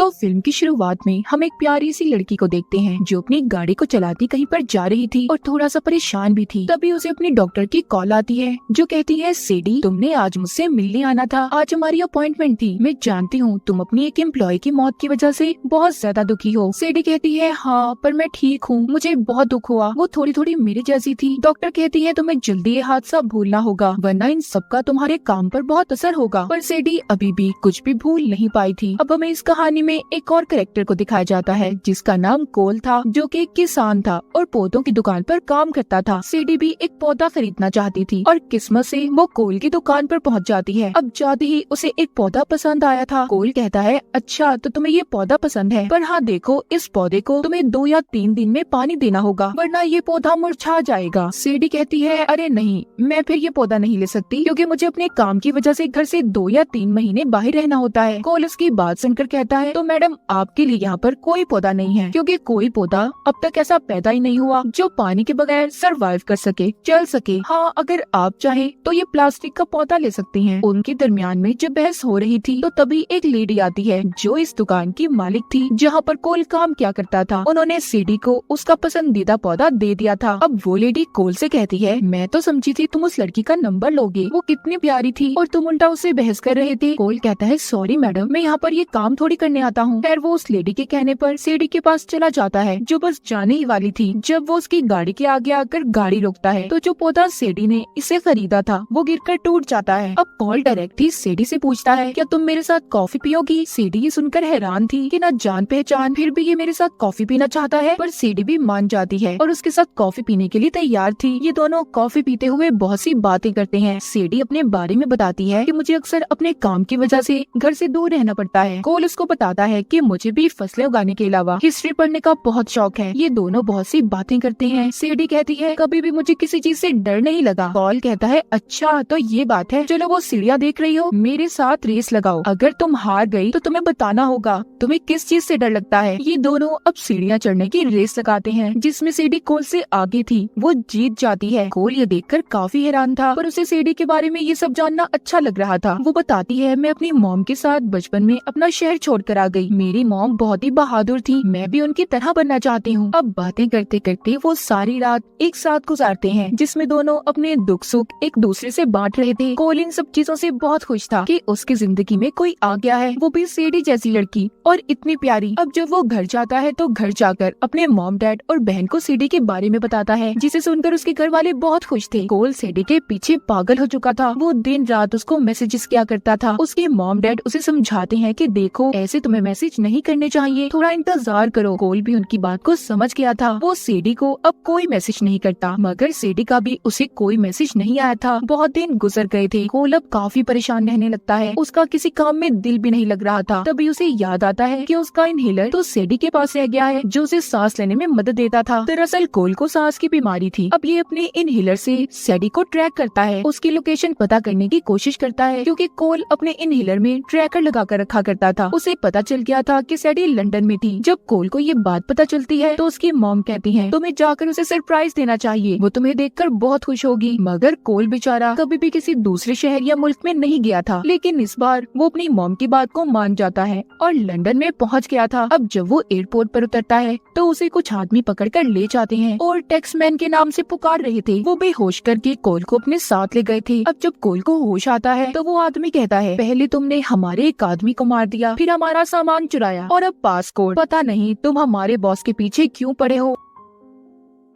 तो फिल्म की शुरुआत में हम एक प्यारी सी लड़की को देखते हैं जो अपनी गाड़ी को चलाती कहीं पर जा रही थी और थोड़ा सा परेशान भी थी। तभी उसे अपनी डॉक्टर की कॉल आती है जो कहती है, सेडी तुमने आज मुझसे मिलने आना था, आज हमारी अपॉइंटमेंट थी। मैं जानती हूँ तुम अपनी एक एम्प्लॉय की मौत की वजह से बहुत ज्यादा दुखी हो। सेडी कहती है, हाँ पर मैं ठीक हूँ, मुझे बहुत दुख हुआ, वो थोड़ी थोड़ी मेरी जैसी थी। डॉक्टर कहती है, तुम्हें जल्दी ये हादसा भूलना होगा वरना इन सबका तुम्हारे काम पर बहुत असर होगा। पर सेडी अभी भी कुछ भी भूल नहीं पाई थी। अब हमें इस कहानी में एक और कैरेक्टर को दिखाया जाता है जिसका नाम कोल था, जो कि एक किसान था और पौधों की दुकान पर काम करता था। सेडी भी एक पौधा खरीदना चाहती थी और किस्मत से वो कोल की दुकान पर पहुंच जाती है। अब जाते ही उसे एक पौधा पसंद आया था। कोल कहता है, अच्छा तो तुम्हें ये पौधा पसंद है, पर हाँ देखो इस पौधे को तुम्हें 2 या 3 दिन में पानी देना होगा वरना ये पौधा मुरझा जाएगा। सेडी कहती है, अरे नहीं, मैं फिर ये पौधा नहीं ले सकती क्योंकि मुझे अपने काम की वजह से घर से 2 या 3 महीने बाहर रहना होता है। कोल उसकी बात सुनकर कहता है, तो मैडम आपके लिए यहाँ पर कोई पौधा नहीं है क्योंकि कोई पौधा अब तक ऐसा पैदा ही नहीं हुआ जो पानी के बगैर सरवाइव कर सके, चल सके। हाँ अगर आप चाहे तो ये प्लास्टिक का पौधा ले सकती हैं। उनके दरमियान में जब बहस हो रही थी तो तभी एक लेडी आती है जो इस दुकान की मालिक थी जहाँ पर कोल काम क्या करता था। उन्होंने सेडी को उसका पसंदीदा पौधा दे दिया था। अब वो लेडी कोल से कहती है, मैं तो समझी थी तुम उस लड़की का नंबर लोगे, वो कितनी प्यारी थी और तुम उल्टा उससे बहस कर रहे थे। कोल कहता है, सॉरी मैडम, मैं यहाँ पर ये काम थोड़ी करने आता हूँ। खैर वो उस लेडी के कहने पर सेडी के पास चला जाता है जो बस जाने ही वाली थी। जब वो उसकी गाड़ी के आगे आकर गाड़ी रोकता है तो जो पौधा सेडी ने इसे खरीदा था वो गिरकर टूट जाता है। अब कोल डायरेक्ट ही सेडी से पूछता है, क्या तुम मेरे साथ कॉफी पियोगी? सेडी ये सुनकर हैरान थी कि ना जान पहचान फिर भी ये मेरे साथ कॉफी पीना चाहता है, पर सेडी भी मान जाती है और उसके साथ कॉफी पीने के लिए तैयार थी। ये दोनों कॉफी पीते हुए बहुत सी बातें करते हैं। सेडी अपने बारे में बताती है कि मुझे अक्सर अपने काम की वजह से घर से दूर रहना पड़ता है। कोल उसको बताता है कि मुझे भी फसलें उगाने के अलावा हिस्ट्री पढ़ने का बहुत शौक है। ये दोनों बहुत सी बातें करते हैं। सेडी कहती है, कभी भी मुझे किसी चीज से डर नहीं लगा। कोल कहता है, अच्छा तो ये बात है, चलो वो सीढ़ियाँ देख रही हो, मेरे साथ रेस लगाओ, अगर तुम हार गई तो तुम्हें बताना होगा तुम्हें किस चीज से डर लगता है। ये दोनों अब सीढ़ियाँ चढ़ने की रेस लगाते हैं जिसमें सेडी कोल से आगे थी, वो जीत जाती है। कोल ये देखकर काफी हैरान था पर उसे सेडी के बारे में ये सब जानना अच्छा लग रहा था। वो बताती है, मैं अपनी मॉम के साथ बचपन में अपना शहर छोड़कर आ गई। मेरी मॉम बहुत ही बहादुर थी, मैं भी उनकी तरह बनना चाहती हूँ। अब बातें करते करते वो सारी रात एक साथ गुजारते हैं जिसमें दोनों अपने दुख सुख एक दूसरे से बांट रहे थे। कोल इन सब चीजों से बहुत खुश था कि उसकी जिंदगी में कोई आ गया है, वो भी सेडी जैसी लड़की और इतनी प्यारी। अब जब वो घर जाता है तो घर जाकर अपने मॉम डैड और बहन को सेडी के बारे में बताता है जिसे सुनकर उसके घर वाले बहुत खुश थे। कोल सेडी के पीछे पागल हो चुका था, वो दिन रात उसको मैसेजेस किया करता था। उसके मॉम डैड उसे समझाते हैं कि देखो ऐसे तुम्हें मैसेज नहीं करने चाहिए, थोड़ा इंतजार करो। कोल भी उनकी बात को समझ गया था। वो सेडी को अब कोई मैसेज नहीं करता, मगर सेडी का भी उसे कोई मैसेज नहीं आया था। बहुत दिन गुजर गए थे। कोल अब काफी परेशान रहने लगता है, उसका किसी काम में दिल भी नहीं लग रहा था। तभी उसे याद आता है कि उसका इनहेलर तो सेडी के पास रह गया है जो उसे सांस लेने में मदद देता था। दरअसल कोल को सांस की बीमारी थी। अब ये अपने इनहेलर से सेडी को ट्रैक करता है, उसकी लोकेशन पता करने की कोशिश करता है क्योंकि कोल अपने इनहेलर में ट्रैकर लगा कर रखा करता था। उसे पता चल गया था कि सेडी लंदन में थी। जब कोल को ये बात पता चलती है तो उसकी मॉम कहती है, तुम्हें जाकर उसे सरप्राइज देना चाहिए, वो तुम्हें देखकर बहुत खुश होगी। मगर कोल बेचारा कभी भी किसी दूसरे शहर या मुल्क में नहीं गया था, लेकिन इस बार वो अपनी मॉम की बात को मान जाता है और लंदन में पहुंच गया था। अब जब वो एयरपोर्ट पर उतरता है तो उसे कुछ आदमी पकड़कर ले जाते हैं और टैक्समैन के नाम से पुकार रहे थे। वो बेहोश करके कोल को अपने साथ ले गए थे। अब जब कोल को होश आता है तो वो आदमी कहता है, पहले तुमने हमारे एक आदमी को मार दिया, फिर हमारा सामान चुराया और अब पासपोर्ट, पता नहीं तुम हमारे बॉस के पीछे क्यों पड़े हो।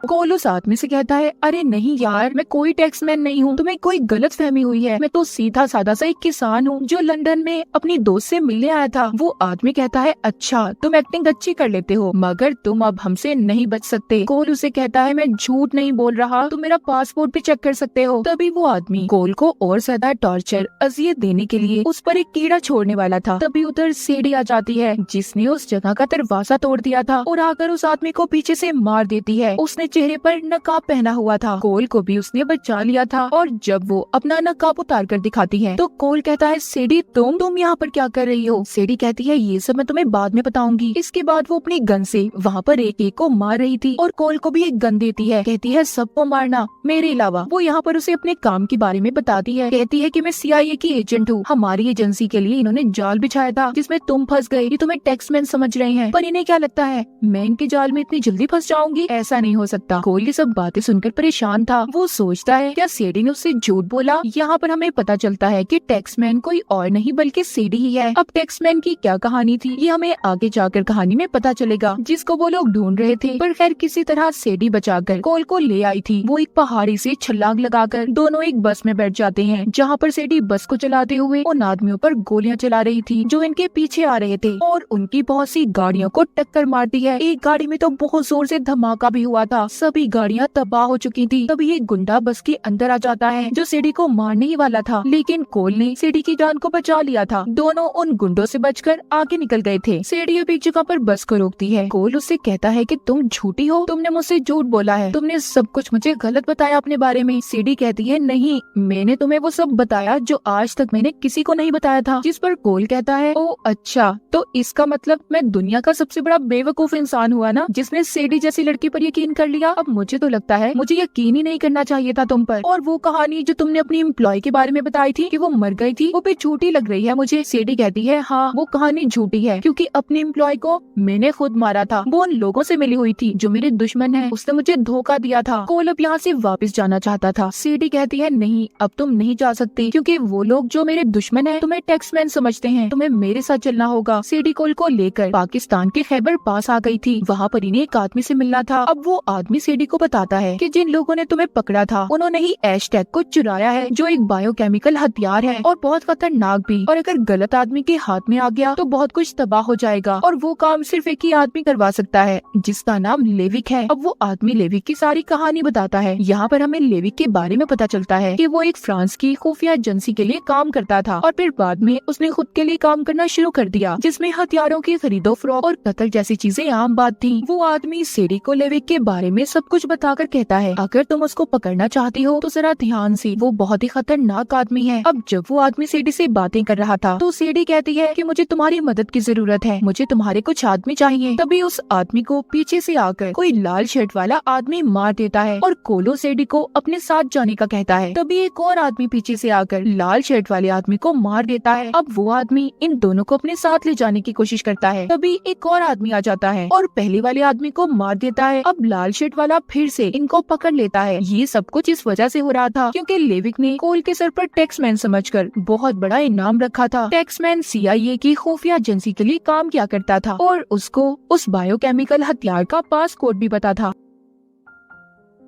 कोल उस आदमी से कहता है, अरे नहीं यार, मैं कोई टैक्समैन नहीं हूँ, तुम्हें कोई गलत फहमी हुई है, मैं तो सीधा साधा सा एक किसान हूँ जो लंदन में अपनी दोस्त से मिलने आया था। वो आदमी कहता है, अच्छा तुम एक्टिंग अच्छी कर लेते हो मगर तुम अब हमसे नहीं बच सकते। कोल उसे कहता है, मैं झूठ नहीं बोल रहा, तुम मेरा पासपोर्ट भी चेक कर सकते हो। तभी वो आदमी कोल को और ज्यादा टॉर्चर अजियत देने के लिए उस पर एक कीड़ा छोड़ने वाला था। तभी उधर सेडी आ जाती है जिसने उस जगह का दरवाजा तोड़ दिया था और आकर उस आदमी को पीछे से मार देती है। उसने चेहरे पर नकाब पहना हुआ था। कोल को भी उसने बचा लिया था और जब वो अपना नकाब उतार कर दिखाती है तो कोल कहता है सेडी तुम यहाँ पर क्या कर रही हो। सेडी कहती है ये सब मैं तुम्हें बाद में बताऊंगी। इसके बाद वो अपनी गन से वहाँ पर एक एक को मार रही थी और कोल को भी एक गन देती है। कहती है सबको मारना मेरे अलावा। वो यहाँ पर उसे अपने काम के बारे में बताती है। कहती है कि मैं CIA की एजेंट हूँ। हमारी एजेंसी के लिए इन्होंने जाल बिछाया था जिसमें तुम फंस गए। ये तुम्हें टैक्समैन समझ रहे हैं पर इन्हें क्या लगता है मैं इनके जाल में इतनी जल्दी फंस जाऊंगी। ऐसा नहीं हो सकता। कोल ये सब बातें सुनकर परेशान था। वो सोचता है क्या सेडी ने उससे झूठ बोला। यहाँ पर हमें पता चलता है कि टैक्समैन कोई और नहीं बल्कि सेडी ही है। अब टैक्समैन की क्या कहानी थी ये हमें आगे जाकर कहानी में पता चलेगा जिसको वो लोग ढूंढ रहे थे। पर खैर किसी तरह सेडी बचाकर कोल को ले आई थी। वो एक पहाड़ी से छलांग लगाकर दोनों एक बस में बैठ जाते हैं जहाँ पर सेडी बस को चलाते हुए उन आदमियों पर गोलियां चला रही थी जो इनके पीछे आ रहे थे और उनकी बहुत सी गाड़ियों को टक्कर मारती है। एक गाड़ी में तो बहुत जोर से धमाका भी हुआ था। सभी गाड़ियां तबाह हो चुकी थी। तभी एक गुंडा बस के अंदर आ जाता है जो सेडी को मारने ही वाला था लेकिन कोल ने सेडी की जान को बचा लिया था। दोनों उन गुंडों से बचकर आगे निकल गए थे। सेडी अब एक जगह पर बस को रोकती है। कोल उससे कहता है कि तुम झूठी हो। तुमने मुझसे झूठ बोला है। तुमने सब कुछ मुझे गलत बताया अपने बारे में। सेडी कहती है नहीं मैंने तुम्हें वो सब बताया जो आज तक मैंने किसी को नहीं बताया था। जिस पर कोल कहता है ओ अच्छा तो इसका मतलब मैं दुनिया का सबसे बड़ा बेवकूफ इंसान हुआ ना जिसने सेडी जैसी लड़की पर यकीन कर लिया। अब मुझे तो लगता है मुझे यकीन ही नहीं करना चाहिए था तुम पर। और वो कहानी जो तुमने अपनी एम्प्लॉय के बारे में बताई थी कि वो मर गई थी वो भी झूठी लग रही है मुझे। सेडी कहती है हाँ वो कहानी झूठी है क्योंकि अपने एम्प्लॉय को मैंने खुद मारा था। वो उन लोगों से मिली हुई थी जो मेरे दुश्मन है। उसने मुझे धोखा दिया था। कोल अब यहाँ से वापस जाना चाहता था। सेडी कहती है नहीं अब तुम नहीं जा सकते क्योंकि वो लोग जो मेरे दुश्मन है तुम्हें टैक्समैन समझते हैं। तुम्हें मेरे साथ चलना होगा। सेडी कोल को लेकर पाकिस्तान के खैबर पास आ गई थी। वहाँ पर इन्हें एक आदमी से मिलना था। अब वो आदमी सेडी को बताता है कि जिन लोगों ने तुम्हें पकड़ा था उन्होंने ही एशटैग को चुराया है जो एक बायोकेमिकल हथियार है और बहुत खतरनाक भी। और अगर गलत आदमी के हाथ में आ गया तो बहुत कुछ तबाह हो जाएगा और वो काम सिर्फ एक ही आदमी करवा सकता है जिसका नाम लेविक है। अब वो आदमी लेविक की सारी कहानी बताता है। यहाँ पर हमें लेविक के बारे में पता चलता है कि वो एक फ्रांस की खुफिया एजेंसी के लिए काम करता था और फिर बाद में उसने खुद के लिए काम करना शुरू कर दिया जिसमें हथियारों की खरीदो फरोख्त और कत्ल जैसी चीजें आम बात थी। वो आदमी सेडी को लेविक के बारे में सब कुछ बताकर कहता है अगर तुम उसको पकड़ना चाहती हो तो जरा ध्यान से, वो बहुत ही खतरनाक आदमी है। अब जब वो आदमी सेडी से बातें कर रहा था तो सेडी कहती है कि मुझे तुम्हारी मदद की जरूरत है, मुझे तुम्हारे कुछ आदमी चाहिए। तभी उस आदमी को पीछे से आकर कोई लाल शर्ट वाला आदमी मार देता है और कोलो सेडी को अपने साथ जाने का कहता है। तभी एक और आदमी पीछे से आकर लाल शर्ट वाले आदमी को मार देता है। अब वो आदमी इन दोनों को अपने साथ ले जाने की कोशिश करता है। तभी एक और आदमी आ जाता है और पहले वाले आदमी को मार देता है। अब लाल शर्ट वाला फिर से इनको पकड़ लेता है। ये सब कुछ इस वजह से हो रहा था क्योंकि लेविक ने कोल के सर पर टैक्समैन समझकर बहुत बड़ा इनाम रखा था। टैक्समैन CIA की खुफिया एजेंसी के लिए काम किया करता था और उसको उस बायोकेमिकल हथियार का पासकोड भी पता था।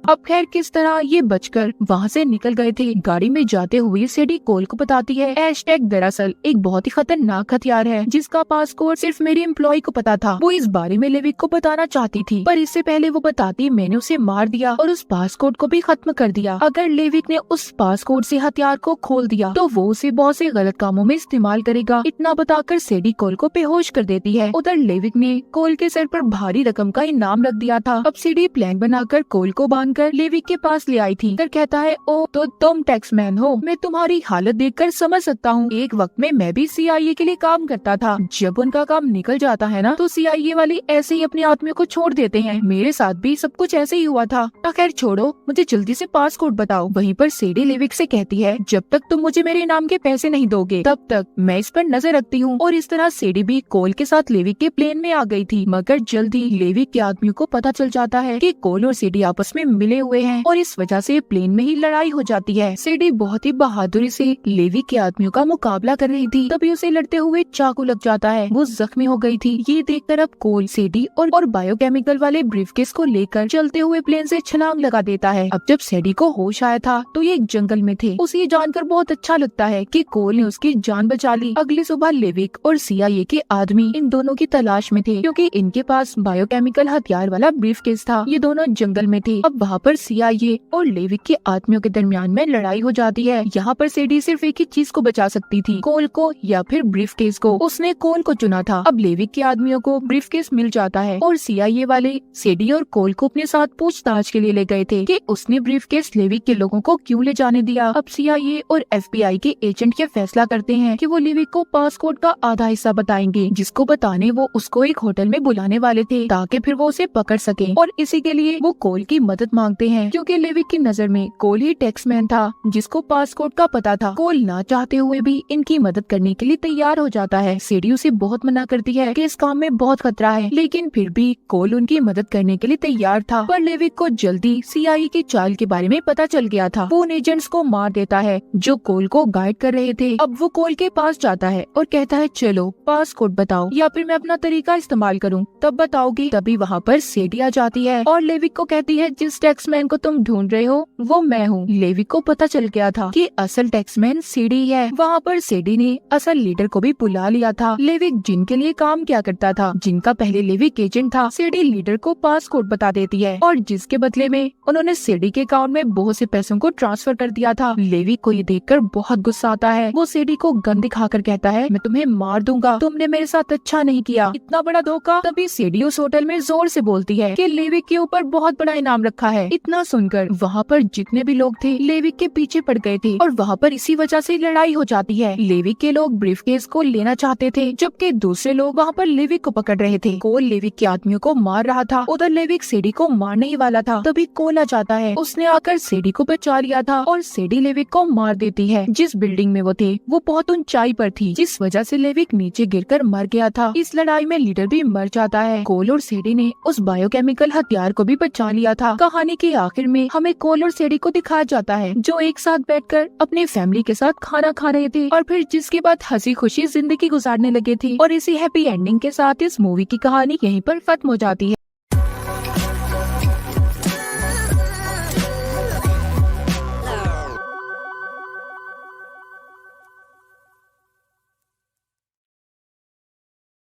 अब खैर किस तरह ये बचकर वहाँ से निकल गए थे। गाड़ी में जाते हुए सेडी कोल को बताती है एशटैग दरअसल एक बहुत ही खतरनाक हथियार है जिसका पासकोड सिर्फ मेरे एम्प्लॉय को पता था। वो इस बारे में लेविक को बताना चाहती थी पर इससे पहले वो बताती मैंने उसे मार दिया और उस पासकोड को भी खत्म कर दिया। अगर लेविक ने उस पासकोड से हथियार को खोल दिया तो वो उसे बहुत से गलत कामों में इस्तेमाल करेगा। इतना बताकर सेडी कोल को बेहोश कर देती है। उधर लेविक ने कोल के सर पर भारी रकम का इनाम रख दिया था। अब सेडी प्लान बनाकर कोल को बांधकर लेविक के पास ले आई थी। कर कहता है ओ तो तुम टैक्समैन हो, मैं तुम्हारी हालत देखकर समझ सकता हूँ। एक वक्त में मैं भी CIA के लिए काम करता था। जब उनका काम निकल जाता है ना तो CIA वाले ऐसे ही अपने आदमियों को छोड़ देते हैं। मेरे साथ भी सब कुछ ऐसे ही हुआ था। खैर छोड़ो, मुझे जल्दी से पासकोड बताओ। वहीं पर सेडी लेविक से कहती है जब तक तुम मुझे मेरे इनाम के पैसे नहीं दोगे तब तक मैं इस पर नजर रखती हूँ। और इस तरह सेडी भी कोल के साथ लेविक के प्लेन में आ गई थी। मगर जल्द ही लेविक के आदमियों को पता चल जाता है कि कोल और सेडी आपस में मिले हुए हैं और इस वजह से प्लेन में ही लड़ाई हो जाती है। सेडी बहुत ही बहादुरी से लेविक के आदमियों का मुकाबला कर रही थी। तभी उसे लड़ते हुए चाकू लग जाता है। वो जख्मी हो गई थी। ये देखकर अब कोल सेडी और बायोकेमिकल वाले ब्रीफकेस को लेकर चलते हुए प्लेन से छलांग लगा देता है। अब जब सेडी को होश आया था तो ये एक जंगल में थे। उसे ये जानकर बहुत अच्छा लगता है कि कोल ने उसकी जान बचा ली। अगली सुबह लेविक और CIA के आदमी इन दोनों की तलाश में थे क्योंकि इनके पास बायोकेमिकल हथियार वाला ब्रीफकेस था। ये दोनों जंगल में थे। अब यहाँ पर CIA और लेविक के आदमियों के दरमियान में लड़ाई हो जाती है। यहाँ पर सेडी सिर्फ एक ही चीज को बचा सकती थी, कोल को या फिर ब्रीफकेस को। उसने कोल को चुना था। अब लेविक के आदमियों को ब्रीफकेस मिल जाता है और CIA वाले सेडी और कोल को अपने साथ पूछताछ के लिए ले गए थे कि उसने ब्रीफकेस लेविक के लोगों को क्यों ले जाने दिया। अब CIA और FBI के एजेंट ये फैसला करते हैं कि वो लेविक को पासपोर्ट का आधा हिस्सा बताएंगे, जिसको बताने वो उसको एक होटल में बुलाने वाले थे ताकि फिर वो उसे पकड़ सके। और इसी के लिए वो कोल की मदद मांगते हैं, क्योंकि लेविक की नजर में कोल ही टैक्समैन था जिसको पासपोर्ट का पता था। कोल ना चाहते हुए भी इनकी मदद करने के लिए तैयार हो जाता है। सेडी उसे बहुत मना करती है कि इस काम में बहुत खतरा है, लेकिन फिर भी कोल उनकी मदद करने के लिए तैयार था। पर लेविक को जल्दी CIA की चाल के बारे में पता चल गया था। वो उन एजेंट्स को मार देता है जो कोल को गाइड कर रहे थे। अब वो कोल के पास जाता है और कहता है चलो पासपोर्ट बताओ या फिर मैं अपना तरीका इस्तेमाल करूं, तब बताओगी। तभी वहाँ पर सेडी आ जाती है और लेविक को कहती है जिस टैक्समैन को तुम ढूंढ रहे हो वो मैं हूँ। लेविक को पता चल गया था कि असल टैक्समैन सेडी है। वहाँ पर सेडी ने असल लीडर को भी बुला लिया था। लेविक जिनके लिए काम क्या करता था, जिनका पहले लेविक एजेंट था, सेडी लीडर को पासपोर्ट बता देती है और जिसके बदले में उन्होंने सेडी के अकाउंट में बहुत से पैसों को ट्रांसफर कर दिया था। लेविक को ये देखकर बहुत गुस्सा आता है। वो सेडी को गन दिखाकर कहता है मैं तुम्हें मार दूंगा, तुमने मेरे साथ अच्छा नहीं किया, इतना बड़ा धोखा। तभी सेडी उस होटल में जोर से बोलती है कि लेविक के ऊपर बहुत बड़ा इनाम रखा है। इतना सुनकर वहाँ पर जितने भी लोग थे लेविक के पीछे पड़ गए थे और वहाँ पर इसी वजह से लड़ाई हो जाती है। लेविक के लोग ब्रीफकेस को लेना चाहते थे, जबकि दूसरे लोग वहाँ पर लेविक को पकड़ रहे थे। कोल लेविक के आदमियों को मार रहा था, उधर लेविक सेडी को मारने ही वाला था। तभी कोल आ जाता है, उसने आकर सेडी को बचा लिया था और सेडी लेविक को मार देती है। जिस बिल्डिंग में वो थे वो बहुत ऊंचाई पर थी, जिस वजह से लेविक नीचे गिरकर मर गया था। इस लड़ाई में लीडर भी मर जाता है। कोल और सेडी ने उस बायोकेमिकल हथियार को भी बचा लिया था। कहानी के आखिर में हमें कोल और सेडी को दिखाया जाता है जो एक साथ बैठकर अपने फैमिली के साथ खाना खा रहे थे और फिर जिसके बाद हंसी खुशी जिंदगी गुजारने लगे थे। और इसी हैप्पी एंडिंग के साथ इस मूवी की कहानी यहीं पर खत्म हो जाती है।